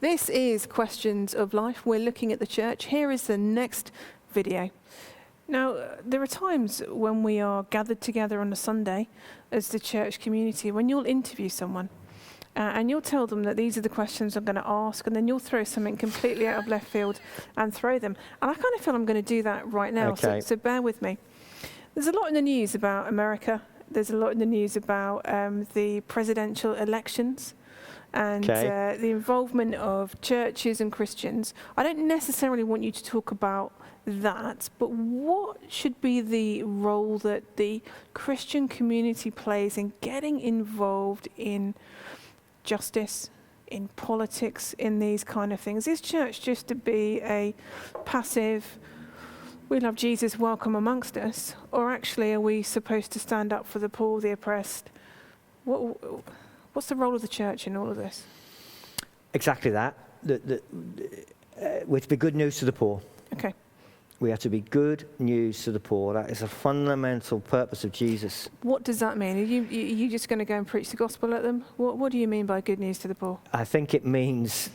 This is Questions of Life. We're looking at the church. Here is the next video. Now, there are times when we are gathered together on a Sunday as the church community when you'll interview someone and you'll tell them that these are the questions I'm going to ask, and then you'll throw something completely out of left field and throw them. And I kind of feel I'm going to do that right now, Okay. so bear with me. There's a lot in the news about America. There's a lot in the news about the presidential elections and the involvement of churches and Christians. I don't necessarily want you to talk about that, but what should be the role that the Christian community plays in getting involved in justice, in politics, in these kind of things? Is church just to be a passive, we love Jesus, welcome amongst us, or actually are we supposed to stand up for the poor, the oppressed? What's the role of the church in all of this? Exactly that. We're to be good news to the poor. Okay. We have to be good news to the poor. That is a fundamental purpose of Jesus. What does that mean? Are you just going to go and preach the gospel at them? What do you mean by good news to the poor? I think it means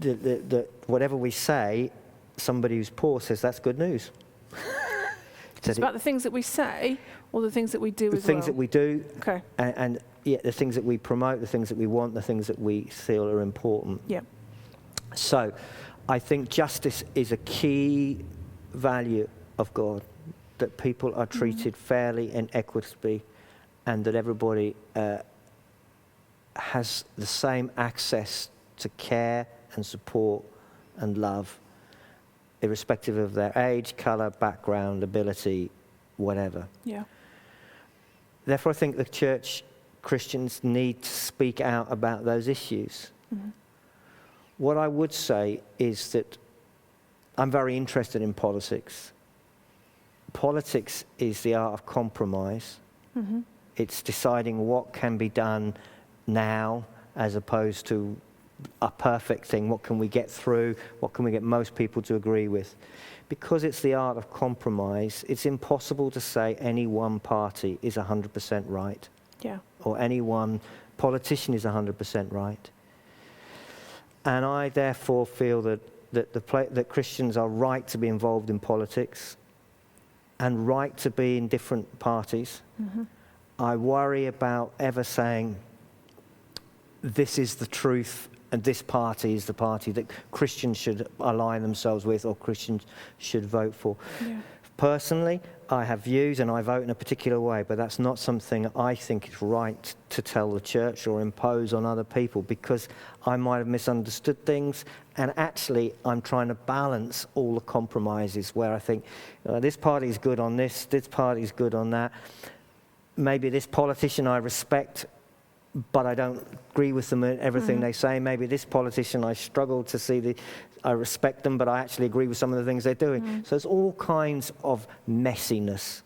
that whatever we say, somebody who's poor says that's good news. It's about the things that we say or the things that we do as well? The things that we do, okay. and the things that we promote, the things that we want, the things that we feel are important. Yeah. So I think justice is a key value of God, that people are treated fairly and equitably, and that everybody has the same access to care and support and love, irrespective of their age, colour, background, ability, whatever. Yeah. Therefore, I think the church Christians need to speak out about those issues. Mm-hmm. What I would say is that I'm very interested in politics. Politics is the art of compromise. Mm-hmm. It's deciding what can be done now as opposed to a perfect thing. What can we get through? What can we get most people to agree with? Because it's the art of compromise, it's impossible to say any one party is 100% right. Yeah. Or any one politician is 100% right. And I therefore feel that Christians are right to be involved in politics and right to be in different parties. Mm-hmm. I worry about ever saying this is the truth and this party is the party that Christians should align themselves with or Christians should vote for. Yeah. Personally, I have views and I vote in a particular way, but that's not something I think is right to tell the church or impose on other people, because I might have misunderstood things, and actually I'm trying to balance all the compromises where I think this party is good on this party is good on that. Maybe this politician I respect, but I don't agree with them in everything they say. Maybe this politician I struggle to see I respect them, but I actually agree with some of the things they're doing. So there's all kinds of messiness.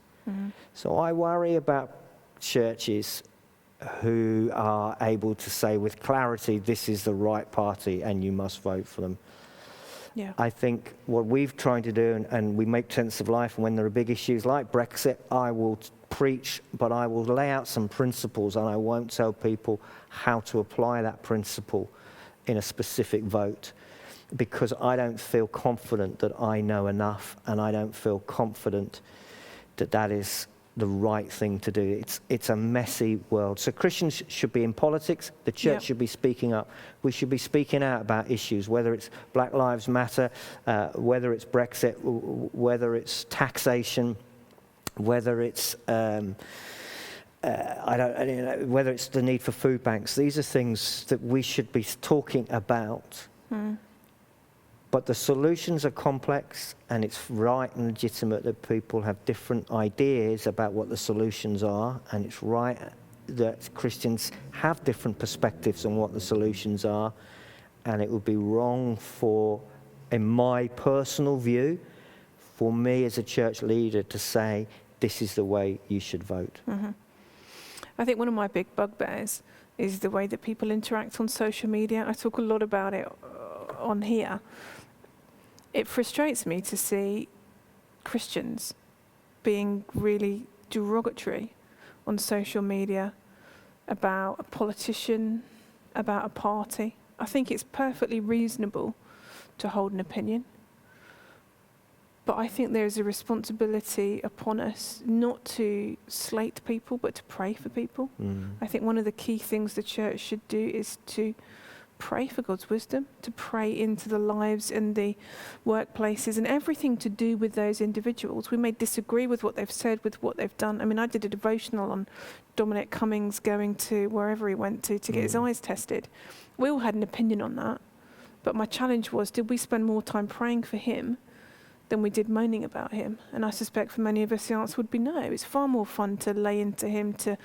So I worry about churches who are able to say with clarity, this is the right party and you must vote for them. Yeah. I think what we've tried to do, and we make sense of life, and when there are big issues like Brexit, I will preach, but I will lay out some principles, and I won't tell people how to apply that principle in a specific vote, because I don't feel confident that I know enough, and I don't feel confident that that is the right thing to do. It's a messy world. So Christians should be in politics. The church should be speaking up. We should be speaking out about issues, whether it's Black Lives Matter, whether it's Brexit, whether it's taxation, whether it's whether it's the need for food banks. These are things that we should be talking about. But the solutions are complex, and it's right and legitimate that people have different ideas about what the solutions are, and it's right that Christians have different perspectives on what the solutions are, and it would be wrong in my personal view, for me as a church leader to say, this is the way you should vote. Mm-hmm. I think one of my big bugbears is the way that people interact on social media. I talk a lot about it on here. It frustrates me to see Christians being really derogatory on social media about a politician, about a party, I think it's perfectly reasonable to hold an opinion. But I think there's a responsibility upon us not to slate people, but to pray for people. I think one of the key things the church should do is to pray for God's wisdom, to pray into the lives and the workplaces and everything to do with those individuals. We may disagree with what they've said, with what they've done. I mean, I did a devotional on Dominic Cummings going to wherever he went to get his eyes tested. We all had an opinion on that. But my challenge was, did we spend more time praying for him than we did moaning about him? And I suspect for many of us the answer would be no. It's far more fun to lay into him, to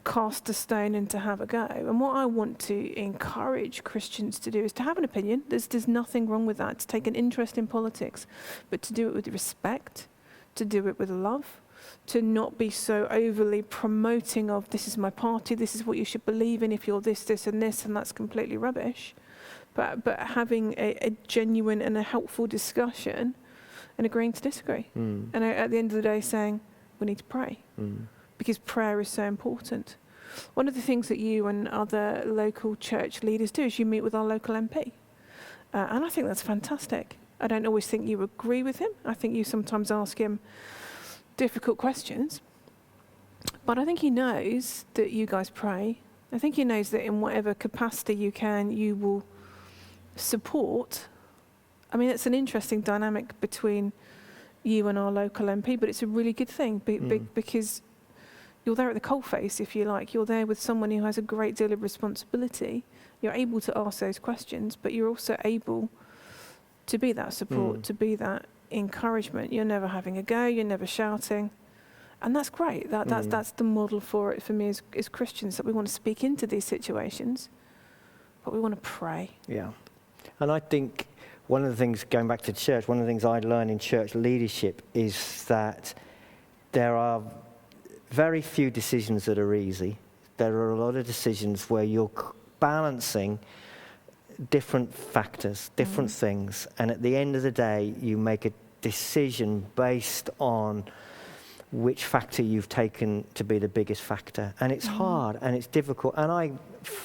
cast a stone and to have a go. And what I want to encourage Christians to do is to have an opinion. There's nothing wrong with that, to take an interest in politics, but to do it with respect, to do it with love, to not be so overly promoting of this is my party, this is what you should believe in if you're this, this and this, and that's completely rubbish. But having a genuine and a helpful discussion and agreeing to disagree. And at the end of the day saying, we need to pray. Because prayer is so important. One of the things that you and other local church leaders do is you meet with our local MP. And I think that's fantastic. I don't always think you agree with him. I think you sometimes ask him difficult questions. But I think he knows that you guys pray. I think he knows that in whatever capacity you can, you will support. I mean, it's an interesting dynamic between you and our local MP, but it's a really good thing because you're there at the coalface, if you like. You're there with someone who has a great deal of responsibility. You're able to ask those questions, but you're also able to be that support, to be that encouragement. You're never having a go, you're never shouting. And that's great. That's the model for it for me as Christians, that we want to speak into these situations, but we want to pray. Yeah. And I think one of the things, going back to church, one of the things I learned in church leadership is that there are very few decisions that are easy. There are a lot of decisions where you're balancing different factors, different things, and at the end of the day, you make a decision based on which factor you've taken to be the biggest factor. And it's hard and it's difficult. And I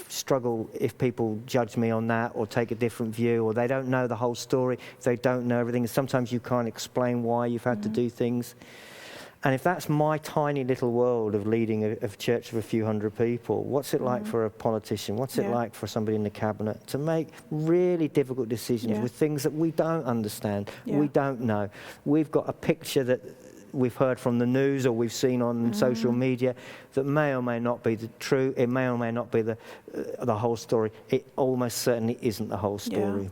struggle if people judge me on that or take a different view, or they don't know the whole story, if they don't know everything. Sometimes you can't explain why you've had to do things. And if that's my tiny little world of leading a church of a few hundred people, what's it like for a politician? What's it like for somebody in the cabinet to make really difficult decisions with things that we don't understand, we don't know? We've got a picture that we've heard from the news or we've seen on social media that may or may not be the true. It may or may not be the whole story. It almost certainly isn't the whole story.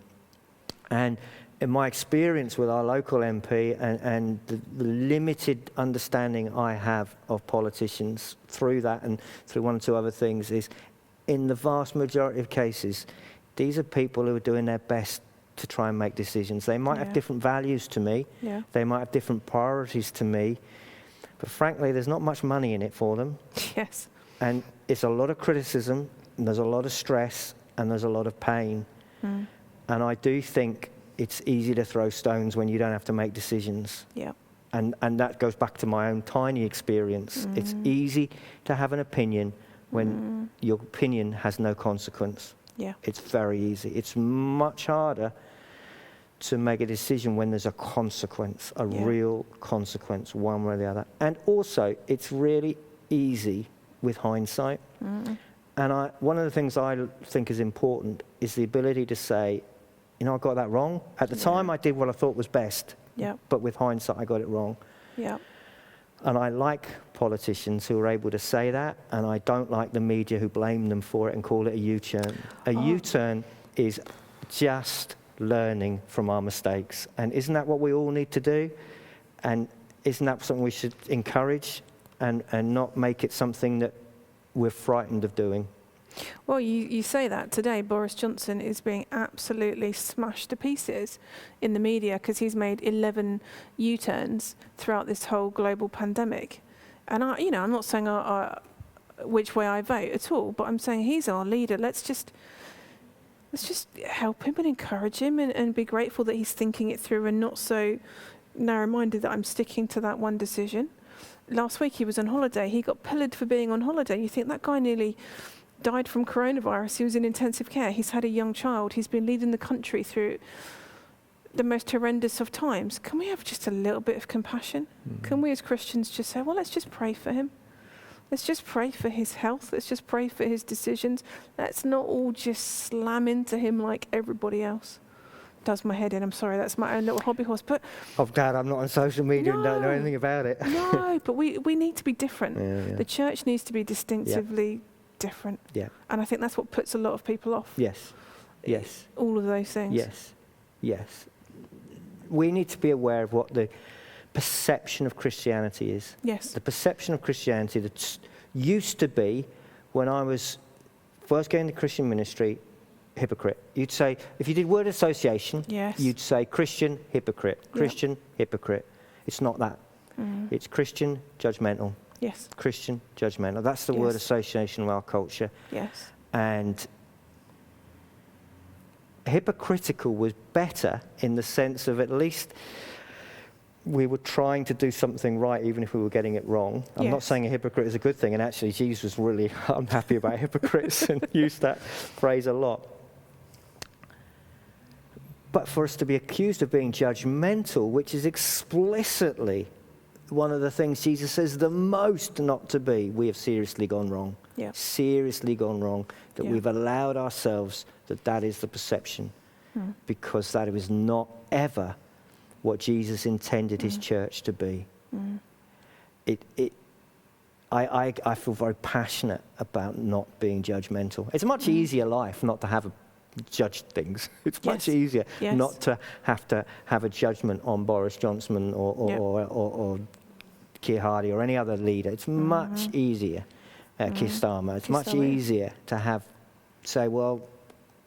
And in my experience with our local MP and the limited understanding I have of politicians through that and through one or two other things is, in the vast majority of cases, these are people who are doing their best to try and make decisions. They might have different values to me. They might have different priorities to me. But frankly, there's not much money in it for them. Yes. And it's a lot of criticism, and there's a lot of stress, and there's a lot of pain. And I do think it's easy to throw stones when you don't have to make decisions. And that goes back to my own tiny experience. It's easy to have an opinion when your opinion has no consequence. It's very easy. It's much harder to make a decision when there's a consequence, a real consequence, one way or the other. And also, it's really easy with hindsight. And one of the things I think is important is the ability to say, you know, I got that wrong. At the time, I did what I thought was best. But with hindsight, I got it wrong. And I like politicians who are able to say that, and I don't like the media who blame them for it and call it a U-turn. A U-turn is just learning from our mistakes. And isn't that what we all need to do? And isn't that something we should encourage and not make it something that we're frightened of doing? Well, you say that today. Boris Johnson is being absolutely smashed to pieces in the media because he's made 11 U-turns throughout this whole global pandemic. And I'm not saying which way I vote at all, but I'm saying he's our leader. Let's just help him and encourage him and be grateful that he's thinking it through and not so narrow-minded that I'm sticking to that one decision. Last week he was on holiday. He got pillared for being on holiday. You think that guy nearly died from coronavirus. He was in intensive care. He's had a young child. He's been leading the country through the most horrendous of times. Can we have just a little bit of compassion? Can we as Christians just say, well, let's just pray for him. Let's just pray for his health. Let's just pray for his decisions. Let's not all just slam into him like everybody else does. My head in. I'm sorry, that's my own little hobby horse. But Dad, I'm not on social media and don't know anything about it. No, but we need to be different. Yeah. The church needs to be distinctively different. Yeah. And I think that's what puts a lot of people off. Yes. All of those things. Yes. We need to be aware of what the perception of Christianity is. Yes. The perception of Christianity that used to be, when I was first getting into Christian ministry, hypocrite. You'd say, if you did word association, you'd say Christian, hypocrite. Christian, hypocrite. It's not that. It's Christian, judgmental. Yes. Christian, judgmental. That's the word association of our culture. Yes. And hypocritical was better in the sense of at least we were trying to do something right even if we were getting it wrong. I'm not saying a hypocrite is a good thing, and actually Jesus was really unhappy about hypocrites and used that phrase a lot. But for us to be accused of being judgmental, which is explicitly one of the things Jesus says the most not to be, we have seriously gone wrong. Yeah. Seriously gone wrong, that we've allowed ourselves that is the perception, because that was not ever what Jesus intended his church to be. I feel very passionate about not being judgmental. It's a much easier life not to have a judge things. It's much easier not to have a judgment on Boris Johnson or Keir Hardie or any other leader. It's much easier, Keir Starmer. It's much easier to say, well,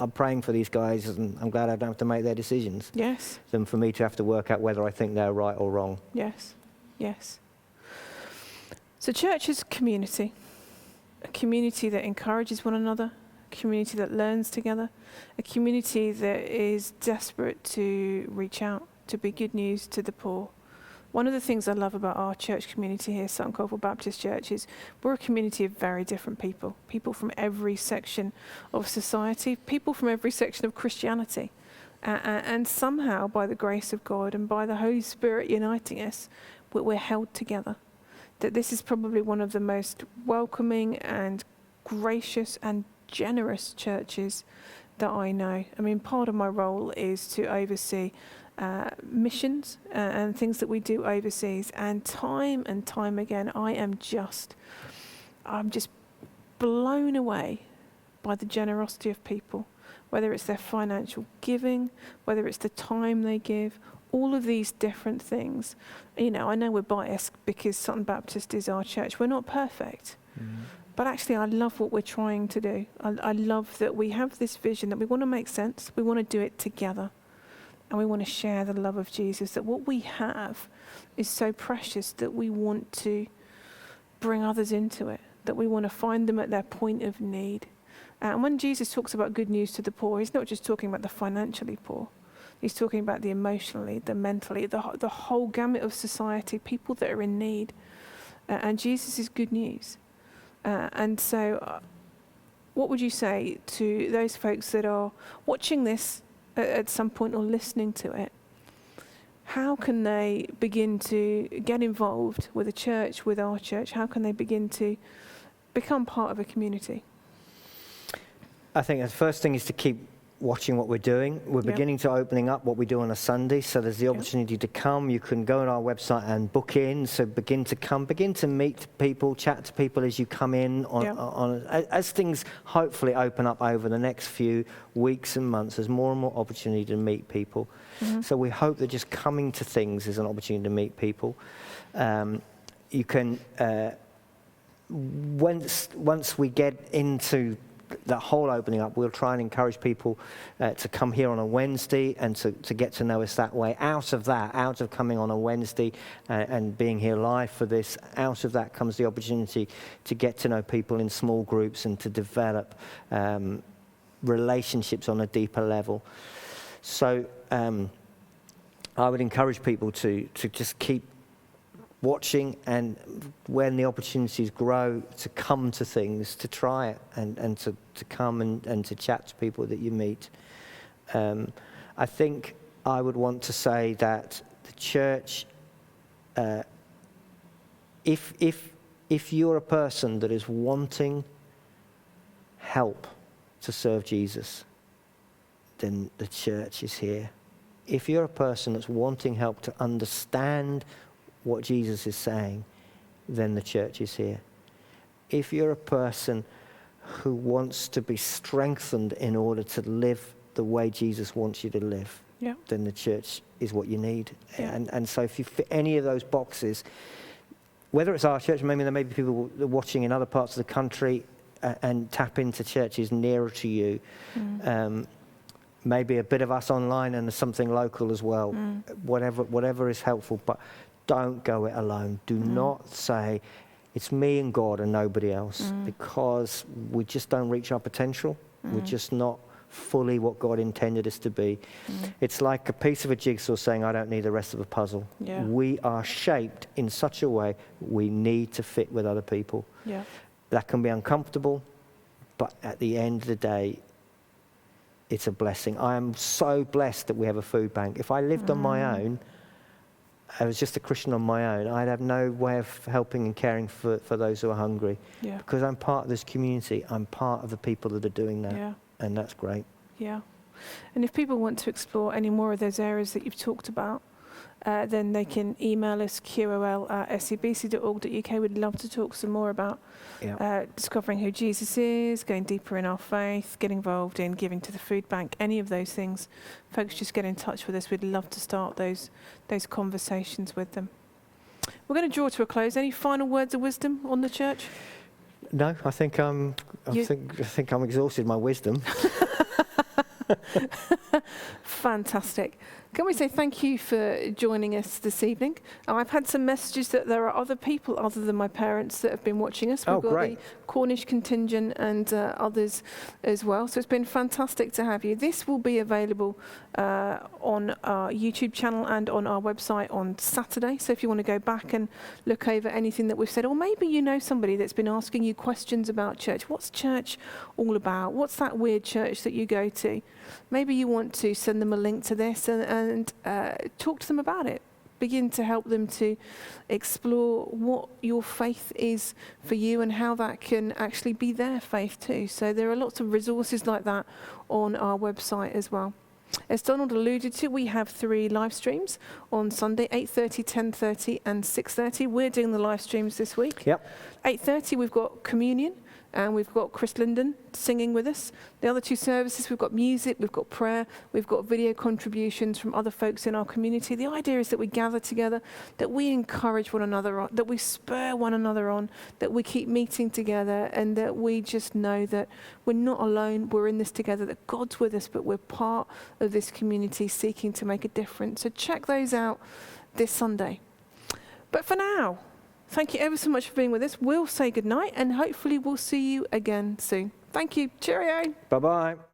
I'm praying for these guys and I'm glad I don't have to make their decisions. Yes. Than for me to have to work out whether I think they're right or wrong. Yes. So church is a community that encourages one another, a community that learns together, a community that is desperate to reach out, to be good news to the poor. One of the things I love about our church community here, Sutton Coldwell Baptist Church, is we're a community of very different people. People from every section of society, people from every section of Christianity. And somehow, by the grace of God and by the Holy Spirit uniting us, we're held together. That this is probably one of the most welcoming and gracious and generous churches that I know. I mean, part of my role is to oversee missions and things that we do overseas, and time again I'm just blown away by the generosity of people, whether it's their financial giving, whether it's the time they give, all of these different things. You know, I know we're biased because Sutton Baptist is our church. We're not perfect. But actually, I love what we're trying to do. I love that we have this vision that we want to make sense. We want to do it together. And we want to share the love of Jesus, that what we have is so precious that we want to bring others into it, that we want to find them at their point of need. And when Jesus talks about good news to the poor, he's not just talking about the financially poor. He's talking about the emotionally, the mentally, the whole gamut of society, people that are in need. And Jesus is good news. And so what would you say to those folks that are watching this at some point or listening to it? How can they begin to get involved with a church, with our church? How can they begin to become part of a community? I think the first thing is to keep watching what we're doing. We're beginning to opening up what we do on a Sunday, so there's the opportunity to come. You can go on our website and book in, so begin to meet people, chat to people as you come in as things hopefully open up over the next few weeks and months. There's more and more opportunity to meet people. So we hope that just coming to things is an opportunity to meet people. You can once we get into the whole opening up, we'll try and encourage people to come here on a Wednesday and to get to know us that way. Out of coming on a Wednesday and being here live for this, out of that comes the opportunity to get to know people in small groups and to develop relationships on a deeper level. So I would encourage people to just keep watching, and when the opportunities grow, to come to things, to try it, and to come and to chat to people that you meet. I think I would want to say that the church, if you're a person that is wanting help to serve Jesus, then the church is here. If you're a person that's wanting help to understand what Jesus is saying, then the church is here. If you're a person who wants to be strengthened in order to live the way Jesus wants you to live, then the church is what you need. And so if you fit any of those boxes, whether it's our church, maybe there may be people watching in other parts of the country, and tap into churches nearer to you. Maybe a bit of us online and something local as well. Whatever is helpful, but don't go it alone. Do not say, it's me and God and nobody else, because we just don't reach our potential. We're just not fully what God intended us to be. It's like a piece of a jigsaw saying, I don't need the rest of the puzzle. We are shaped in such a way we need to fit with other people. That can be uncomfortable, but at the end of the day, it's a blessing. I am so blessed that we have a food bank. If I lived on my own, I was just a Christian on my own, I'd have no way of helping and caring for those who are hungry. Because I'm part of this community, I'm part of the people that are doing that. And that's great. And if people want to explore any more of those areas that you've talked about, then they can email us, qol@sebc.org.uk. We'd love to talk some more about discovering who Jesus is, going deeper in our faith, get involved in giving to the food bank, any of those things. Folks, just get in touch with us. We'd love to start those conversations with them. We're going to draw to a close. Any final words of wisdom on the church? No, I think I'm exhausted my wisdom. Fantastic. Can we say thank you for joining us this evening? I've had some messages that there are other people other than my parents that have been watching us. We've got great. the Cornish contingent and others as well. So it's been fantastic to have you. This will be available on our YouTube channel and on our website on Saturday. So if you want to go back and look over anything that we've said, or maybe you know somebody that's been asking you questions about church. What's church all about? What's that weird church that you go to? Maybe you want to send them a link to this and talk to them about it. Begin to help them to explore what your faith is for you and how that can actually be their faith too. So there are lots of resources like that on our website as well. As Donald alluded to, we have 3 live streams on Sunday, 8:30, 10:30 and 6:30. We're doing the live streams this week. 8:30 we've got communion. And we've got Chris Linden singing with us. The other 2 services, we've got music, we've got prayer, we've got video contributions from other folks in our community. The idea is that we gather together, that we encourage one another on, that we spur one another on, that we keep meeting together, and that we just know that we're not alone, we're in this together, that God's with us, but we're part of this community seeking to make a difference. So check those out this Sunday. But for now, thank you ever so much for being with us. We'll say goodnight and hopefully we'll see you again soon. Thank you. Cheerio. Bye-bye.